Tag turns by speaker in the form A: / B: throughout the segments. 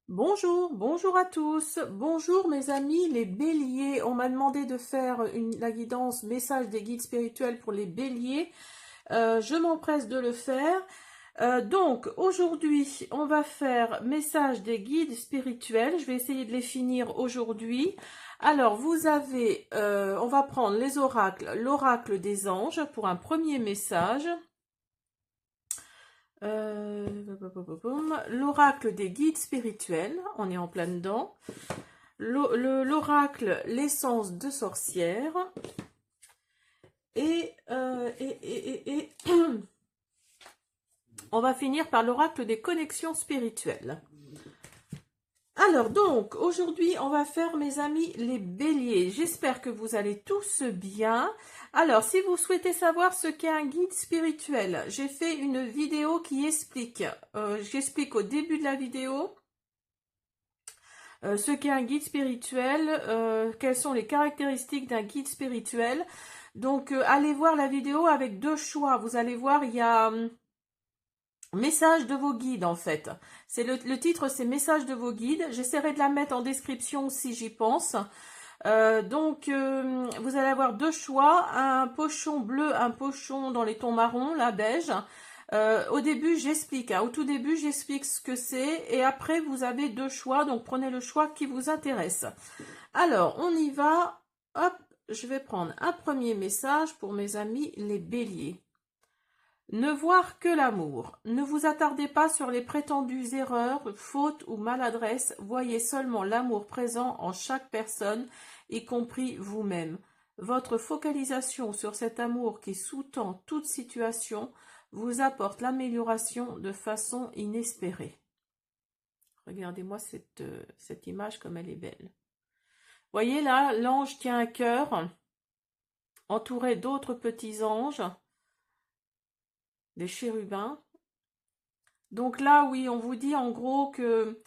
A: Bonjour, bonjour à tous, bonjour mes amis les béliers. On m'a demandé de faire la guidance message des guides spirituels pour les béliers. Je m'empresse de le faire. Donc aujourd'hui on va faire message des guides spirituels. Je vais essayer de les finir aujourd'hui. Alors vous avez, on va prendre les oracles, l'oracle des anges pour un premier message. L'oracle des guides spirituels, on est en plein dedans. L'oracle l'essence de sorcière. Et on va finir par l'oracle des connexions spirituelles. Alors donc, aujourd'hui, on va faire, mes amis, les béliers. J'espère que vous allez tous bien. Alors, si vous souhaitez savoir ce qu'est un guide spirituel, j'ai fait une vidéo qui explique, j'explique au début de la vidéo ce qu'est un guide spirituel, quelles sont les caractéristiques d'un guide spirituel. Donc, allez voir la vidéo avec deux choix. Vous allez voir, il y a message de vos guides en fait. C'est le titre, c'est message de vos guides. J'essaierai de la mettre en description si j'y pense. Vous allez avoir deux choix, un pochon bleu, un pochon dans les tons marrons, là beige. Au début j'explique, au tout début j'explique ce que c'est et après vous avez deux choix, donc prenez le choix qui vous intéresse. Alors on y va, hop, je vais prendre un premier message pour mes amis les béliers. Ne voir que l'amour. Ne vous attardez pas sur les prétendues erreurs, fautes ou maladresses. Voyez seulement l'amour présent en chaque personne, y compris vous-même. Votre focalisation sur cet amour qui sous-tend toute situation vous apporte l'amélioration de façon inespérée. Regardez-moi cette image comme elle est belle. Voyez là, l'ange tient un cœur entouré d'autres petits anges. Des chérubins. Donc là, oui, on vous dit en gros que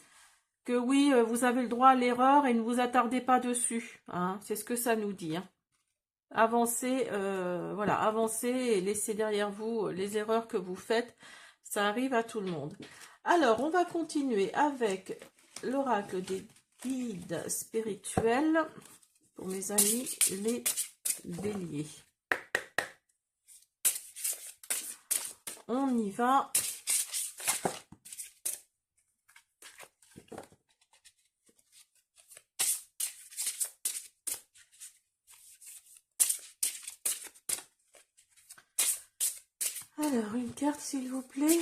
A: oui, vous avez le droit à l'erreur et ne vous attardez pas dessus. Hein, c'est ce que ça nous dit. Hein. Avancez, voilà, avancez et laissez derrière vous les erreurs que vous faites. Ça arrive à tout le monde. Alors, on va continuer avec l'oracle des guides spirituels pour mes amis les béliers. On y va. Alors, une carte, s'il vous plaît.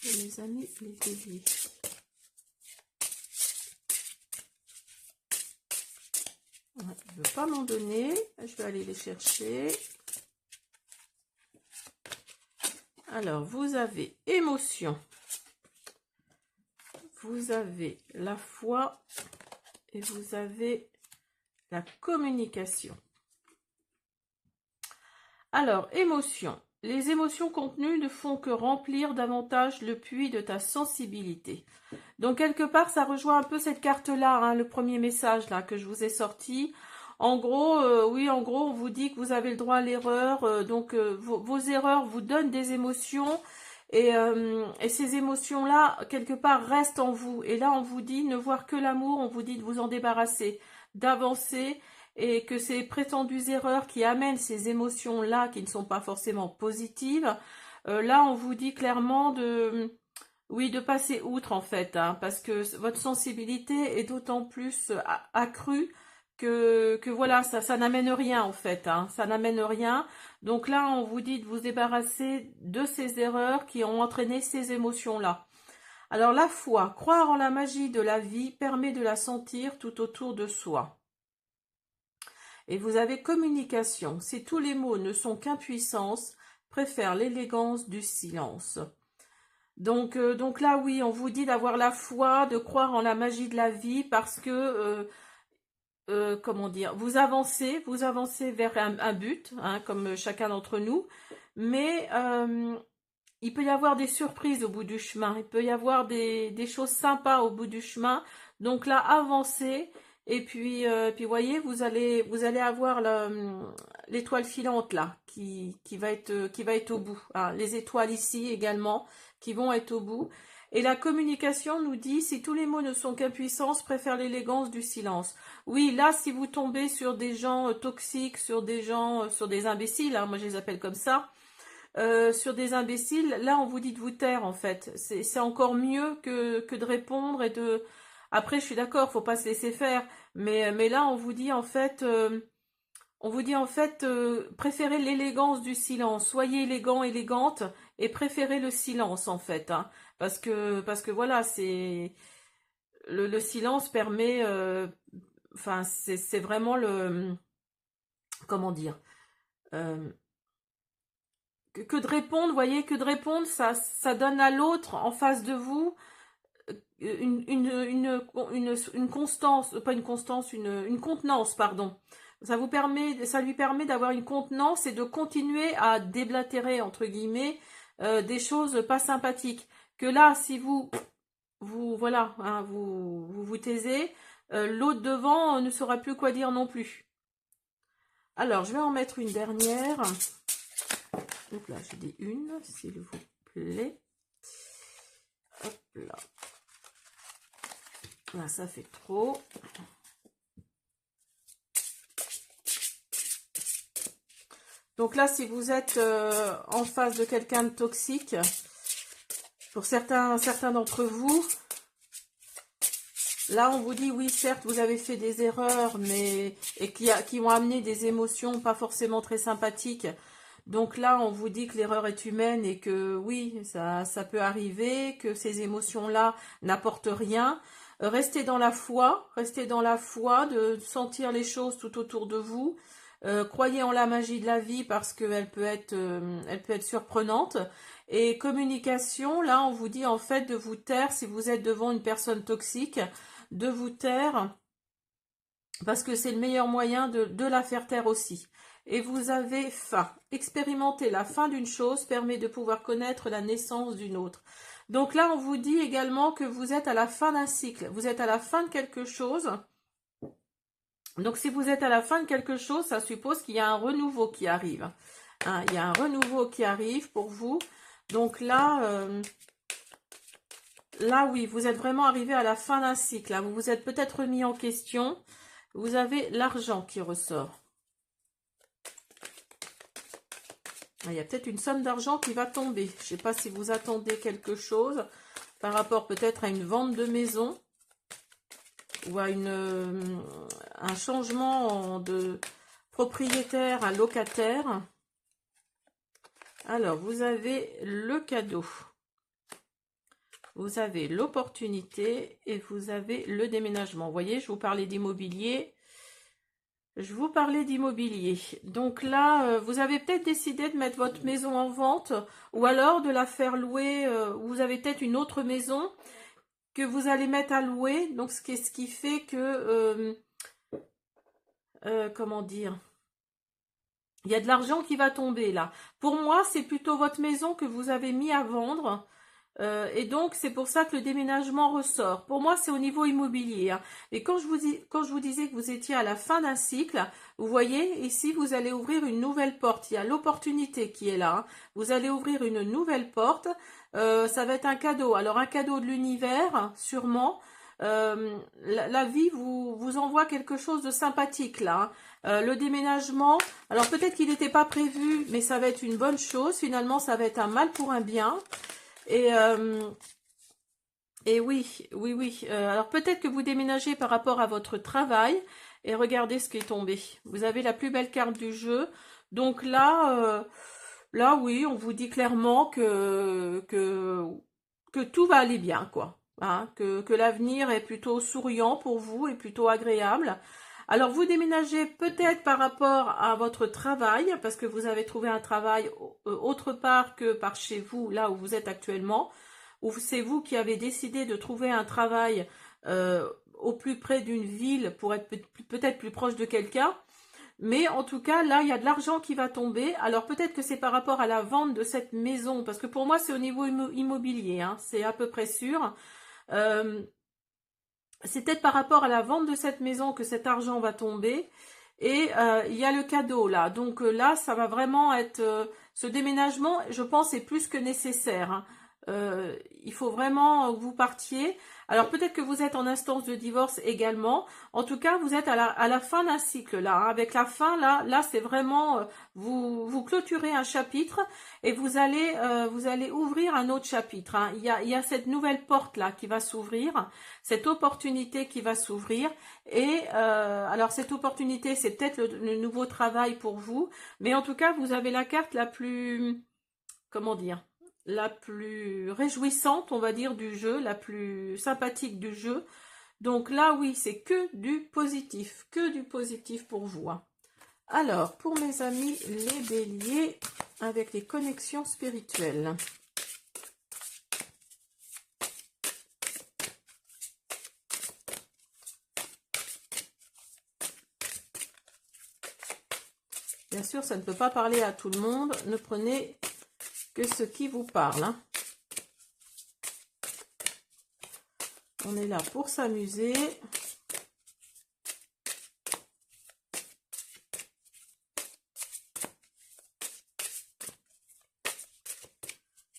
A: Et mes amis, les béliers. Il ne veut pas m'en donner. Je vais aller les chercher. Alors, vous avez émotion. Vous avez la foi. Et vous avez la communication. Alors, émotion. Les émotions contenues ne font que remplir davantage le puits de ta sensibilité. Donc, quelque part, ça rejoint un peu cette carte-là, hein, le premier message là que je vous ai sorti. En gros, oui, en gros, on vous dit que vous avez le droit à l'erreur. Vos erreurs vous donnent des émotions. Et ces émotions-là, quelque part, restent en vous. Et là, on vous dit ne voir que l'amour, on vous dit de vous en débarrasser, d'avancer, et que ces prétendues erreurs qui amènent ces émotions-là, qui ne sont pas forcément positives, là, on vous dit clairement oui, de passer outre, en fait, hein, parce que votre sensibilité est d'autant plus accrue que voilà, ça n'amène rien, en fait, hein, ça n'amène rien. Donc là, on vous dit de vous débarrasser de ces erreurs qui ont entraîné ces émotions-là. Alors la foi, croire en la magie de la vie permet de la sentir tout autour de soi. Et vous avez communication. Si tous les mots ne sont qu'impuissance, préfère l'élégance du silence. Donc là, oui, on vous dit d'avoir la foi, de croire en la magie de la vie parce que comment dire, vous avancez vers un but, hein, comme chacun d'entre nous, mais il peut y avoir des surprises au bout du chemin, il peut y avoir des choses sympas au bout du chemin, donc là, avancez Et puis voyez, vous allez avoir l'étoile filante là, qui va être au bout. Hein. Les étoiles ici également, qui vont être au bout. Et la communication nous dit, si tous les mots ne sont qu'impuissance, préfère l'élégance du silence. Oui, là, si vous tombez sur des gens toxiques, sur des gens, sur des imbéciles, hein, moi je les appelle comme ça, sur des imbéciles, là on vous dit de vous taire en fait. C'est encore mieux que de répondre et de... Après je suis d'accord, faut pas se laisser faire, mais là on vous dit en fait, préférez l'élégance du silence. Soyez élégant, élégante et préférez le silence en fait. Hein, parce que voilà, c'est le silence permet, enfin c'est vraiment le... Comment dire que de répondre, vous voyez, que de répondre, ça donne à l'autre en face de vous une constance, pas une constance, une contenance, pardon. Ça lui permet d'avoir une contenance et de continuer à déblatérer, entre guillemets, des choses pas sympathiques. Que là, si voilà, hein, vous taisez, l'autre devant ne saura plus quoi dire non plus. Alors, je vais en mettre une dernière. Donc là, j'ai dit une, s'il vous plaît. Hop là. Là, ça fait trop. Donc là, si vous êtes en face de quelqu'un de toxique, pour certains d'entre vous, là, on vous dit, oui, certes, vous avez fait des erreurs, et qui ont amené des émotions pas forcément très sympathiques. Donc là, on vous dit que l'erreur est humaine et que oui, ça peut arriver, que ces émotions-là n'apportent rien. Restez dans la foi de sentir les choses tout autour de vous. Croyez en la magie de la vie parce qu'elle elle peut être surprenante. Et communication, là, on vous dit en fait de vous taire si vous êtes devant une personne toxique, de vous taire parce que c'est le meilleur moyen de la faire taire aussi. Et vous avez faim. Expérimenter la fin d'une chose permet de pouvoir connaître la naissance d'une autre. Donc là, on vous dit également que vous êtes à la fin d'un cycle. Vous êtes à la fin de quelque chose. Donc si vous êtes à la fin de quelque chose, ça suppose qu'il y a un renouveau qui arrive. Hein, il y a un renouveau qui arrive pour vous. Donc là, oui, vous êtes vraiment arrivé à la fin d'un cycle. Là. Vous vous êtes peut-être remis en question. Vous avez l'argent qui ressort. Il y a peut-être une somme d'argent qui va tomber. Je ne sais pas si vous attendez quelque chose par rapport peut-être à une vente de maison ou à un changement de propriétaire à locataire. Alors, vous avez le cadeau. Vous avez l'opportunité et vous avez le déménagement. Vous voyez, je vous parlais d'immobilier. Donc là, vous avez peut-être décidé de mettre votre maison en vente ou alors de la faire louer. Vous avez peut-être une autre maison que vous allez mettre à louer. Donc, ce qui fait que, comment dire, il y a de l'argent qui va tomber là. Pour moi, c'est plutôt votre maison que vous avez mis à vendre. Et donc, c'est pour ça que le déménagement ressort. Pour moi, c'est au niveau immobilier. Hein. Et quand je vous disais que vous étiez à la fin d'un cycle, vous voyez, ici, vous allez ouvrir une nouvelle porte. Il y a l'opportunité qui est là. Hein. Vous allez ouvrir une nouvelle porte. Ça va être un cadeau. Alors, un cadeau de l'univers, sûrement. La vie vous envoie quelque chose de sympathique, là. Hein. Le déménagement, alors peut-être qu'il n'était pas prévu, mais ça va être une bonne chose. Finalement, ça va être un mal pour un bien. Et oui. Alors peut-être que vous déménagez par rapport à votre travail et regardez ce qui est tombé. Vous avez la plus belle carte du jeu. Donc là, oui, on vous dit clairement que tout va aller bien, quoi. Hein, que l'avenir est plutôt souriant pour vous et plutôt agréable. Alors, vous déménagez peut-être par rapport à votre travail, parce que vous avez trouvé un travail autre part que par chez vous, là où vous êtes actuellement, ou c'est vous qui avez décidé de trouver un travail au plus près d'une ville pour être peut-être plus proche de quelqu'un. Mais en tout cas, là, il y a de l'argent qui va tomber. Alors, peut-être que c'est par rapport à la vente de cette maison, parce que pour moi, c'est au niveau immobilier, hein, c'est à peu près sûr. c'est peut-être par rapport à la vente de cette maison que cet argent va tomber. Et il y a le cadeau là. Donc là, ça va vraiment être... ce déménagement, je pense, est plus que nécessaire, hein. Il faut vraiment que vous partiez. Alors peut-être que vous êtes en instance de divorce également. En tout cas, vous êtes à la fin d'un cycle là, hein. Avec la fin là c'est vraiment... vous clôturez un chapitre et vous allez ouvrir un autre chapitre, hein. Il y a cette nouvelle porte là qui va s'ouvrir, cette opportunité qui va s'ouvrir. Et alors cette opportunité, c'est peut-être le nouveau travail pour vous, mais en tout cas, vous avez la carte la plus, comment dire, la plus réjouissante, on va dire, du jeu, la plus sympathique du jeu. Donc là, oui, c'est que du positif pour vous, hein. Alors, pour mes amis les béliers, avec les connexions spirituelles. Bien sûr, ça ne peut pas parler à tout le monde. Ne prenez que ce qui vous parle, hein. On est là pour s'amuser.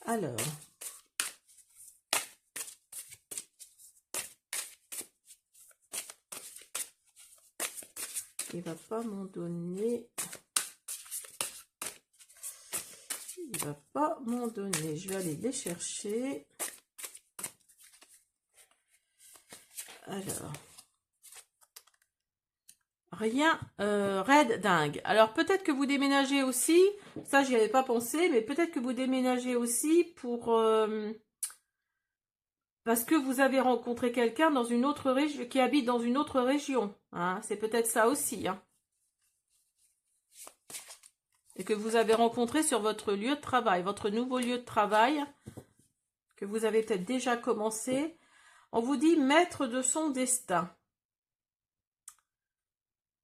A: Alors, il va pas m'en donner. Il va pas m'en donner. Je vais aller les chercher. Alors, rien, raid dingue. Alors peut-être que vous déménagez aussi. Ça, j'y avais pas pensé, mais peut-être que vous déménagez aussi pour parce que vous avez rencontré quelqu'un dans une autre région, qui habite dans une autre région, hein. C'est peut-être ça aussi, hein. Et que vous avez rencontré sur votre lieu de travail, votre nouveau lieu de travail, que vous avez peut-être déjà commencé. On vous dit maître de son destin.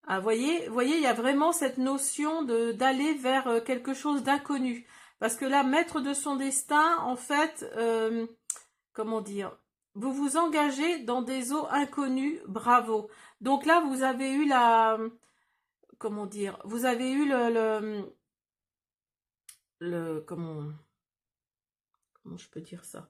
A: Ah, voyez, il y a vraiment cette notion d'aller vers quelque chose d'inconnu. Parce que là, maître de son destin, en fait, comment dire, vous vous engagez dans des eaux inconnues, bravo. Donc là, vous avez eu comment dire, vous avez eu comment je peux dire ça,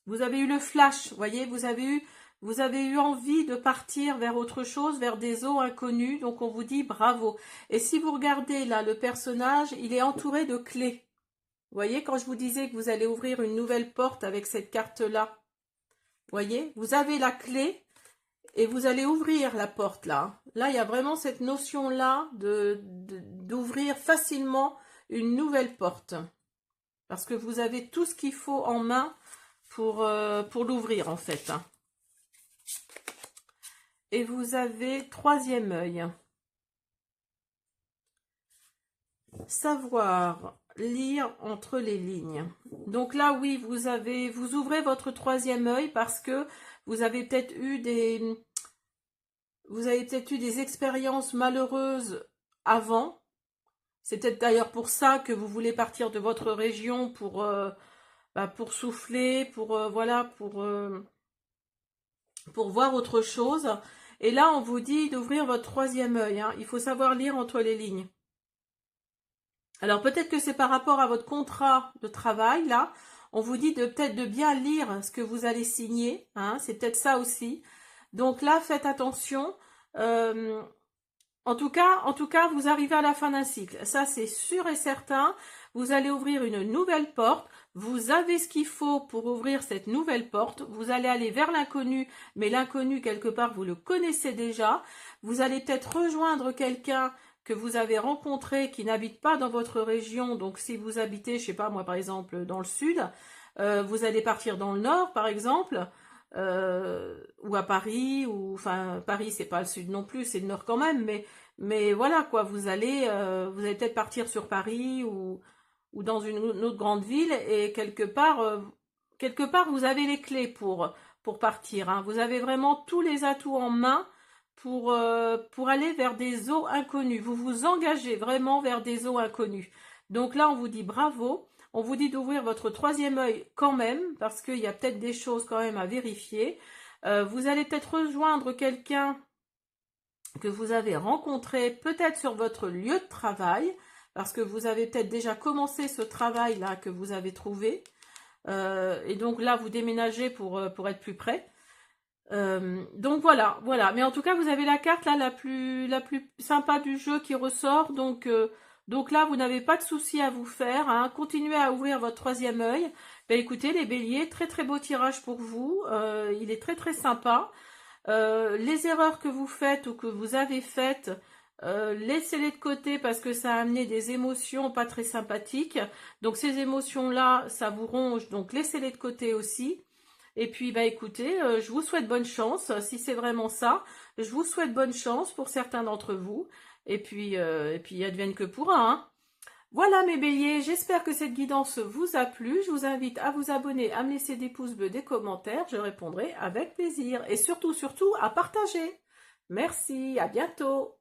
A: vous avez eu le flash, voyez, vous avez eu envie de partir vers autre chose, vers des eaux inconnues, donc on vous dit bravo. Et si vous regardez là le personnage, il est entouré de clés. Vous voyez, quand je vous disais que vous allez ouvrir une nouvelle porte avec cette carte-là, voyez, vous avez la clé et vous allez ouvrir la porte là. Là, il y a vraiment cette notion-là d'ouvrir facilement une nouvelle porte. Parce que vous avez tout ce qu'il faut en main pour l'ouvrir en fait, hein. Et vous avez troisième œil. Savoir lire entre les lignes. Donc là, oui, vous ouvrez votre troisième œil parce que vous avez peut-être eu des expériences malheureuses avant. C'est peut-être d'ailleurs pour ça que vous voulez partir de votre région pour souffler, voilà, pour voir autre chose. Et là, on vous dit d'ouvrir votre troisième œil, hein. Il faut savoir lire entre les lignes. Alors peut-être que c'est par rapport à votre contrat de travail, là, on vous dit peut-être de bien lire ce que vous allez signer, hein, c'est peut-être ça aussi. Donc là, faites attention. En tout cas, vous arrivez à la fin d'un cycle. Ça, c'est sûr et certain. Vous allez ouvrir une nouvelle porte. Vous avez ce qu'il faut pour ouvrir cette nouvelle porte. Vous allez aller vers l'inconnu, mais l'inconnu, quelque part, vous le connaissez déjà. Vous allez peut-être rejoindre quelqu'un que vous avez rencontré qui n'habite pas dans votre région. Donc, si vous habitez, je sais pas moi, par exemple, dans le sud, vous allez partir dans le nord, par exemple, ou à Paris, ou enfin Paris, c'est pas le sud non plus, c'est le nord quand même, mais voilà quoi, vous allez peut-être partir sur Paris ou dans une autre grande ville et quelque part vous avez les clés pour partir, hein. Vous avez vraiment tous les atouts en main pour aller vers des eaux inconnues. Vous vous engagez vraiment vers des eaux inconnues. Donc là, on vous dit bravo. On vous dit d'ouvrir votre troisième œil quand même, parce qu'il y a peut-être des choses quand même à vérifier. Vous allez peut-être rejoindre quelqu'un que vous avez rencontré, peut-être sur votre lieu de travail, parce que vous avez peut-être déjà commencé ce travail-là que vous avez trouvé. Et donc là, vous déménagez pour être plus près. Donc voilà. Mais en tout cas, vous avez la carte là la plus sympa du jeu qui ressort. Donc là, vous n'avez pas de souci à vous faire. Hein. Continuez à ouvrir votre troisième œil. Ben écoutez, les béliers, très très beau tirage pour vous. Il est très très sympa. Les erreurs que vous faites ou que vous avez faites, laissez-les de côté parce que ça a amené des émotions pas très sympathiques. Donc ces émotions-là, ça vous ronge, donc laissez-les de côté aussi. Et puis, bah écoutez, je vous souhaite bonne chance, si c'est vraiment ça. Je vous souhaite bonne chance pour certains d'entre vous. Et puis, advienne que pourra, hein. Voilà mes béliers, j'espère que cette guidance vous a plu. Je vous invite à vous abonner, à me laisser des pouces bleus, des commentaires. Je répondrai avec plaisir. Et surtout, à partager. Merci, à bientôt.